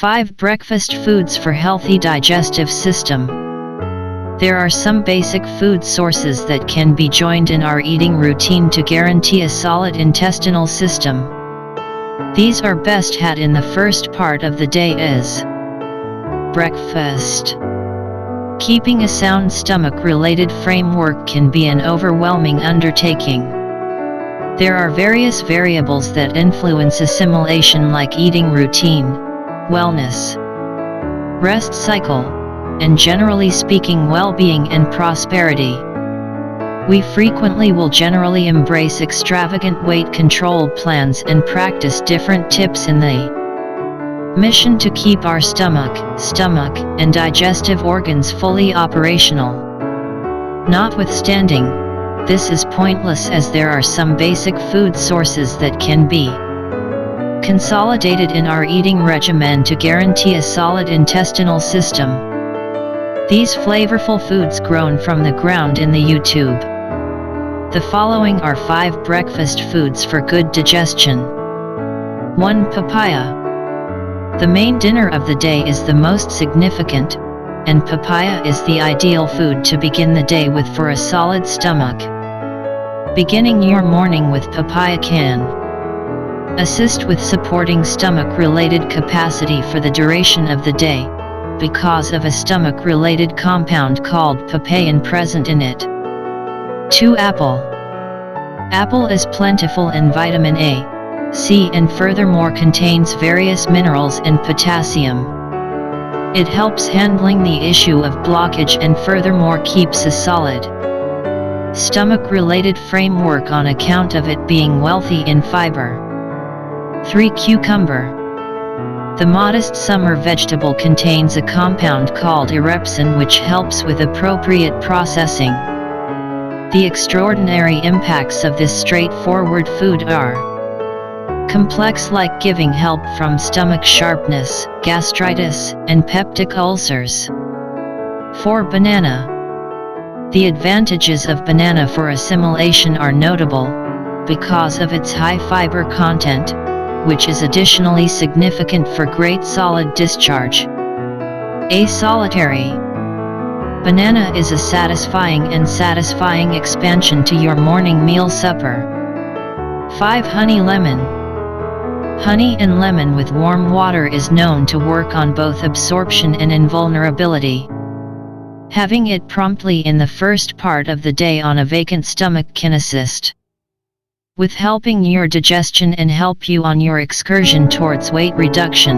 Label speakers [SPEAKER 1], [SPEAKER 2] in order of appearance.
[SPEAKER 1] 5 breakfast foods for healthy digestive system. There are some basic food sources that can be joined in our eating routine to guarantee a solid intestinal system. These are best had in the first part of the day as breakfast. Keeping a sound stomach-related framework can be an overwhelming undertaking. There are various variables that influence assimilation like eating routine, wellness, rest cycle, and generally speaking well-being and prosperity. We frequently will generally embrace extravagant weight control plans and practice different tips in the mission to keep our stomach, and digestive organs fully operational. Notwithstanding, this is pointless as there are some basic food sources that can be consolidated in our eating regimen to guarantee a solid intestinal system. These flavorful foods grown from the ground in the YouTube. The following are 5 breakfast foods for good digestion. 1. Papaya. The main dinner of the day is the most significant, and papaya is the ideal food to begin the day with for a solid stomach. Beginning your morning with papaya can assist with supporting stomach-related capacity for the duration of the day, because of a stomach-related compound called papain present in it. 2. Apple. Apple is plentiful in vitamin A, C and furthermore contains various minerals and potassium. It helps handling the issue of blockage and furthermore keeps a solid stomach-related framework on account of it being wealthy in fiber. 3. Cucumber. The modest summer vegetable contains a compound called erepsin which helps with appropriate processing. The extraordinary impacts of this straightforward food are complex, like giving help from stomach sharpness, gastritis, and peptic ulcers. 4. Banana. The advantages of banana for assimilation are notable, because of its high fiber content, which is additionally significant for great solid discharge. A. Solitary. Banana is a satisfying expansion to your morning meal supper. 5. Honey lemon. Honey and lemon with warm water is known to work on both absorption and invulnerability. Having it promptly in the first part of the day on a vacant stomach can assist with helping your digestion and help you on your excursion towards weight reduction.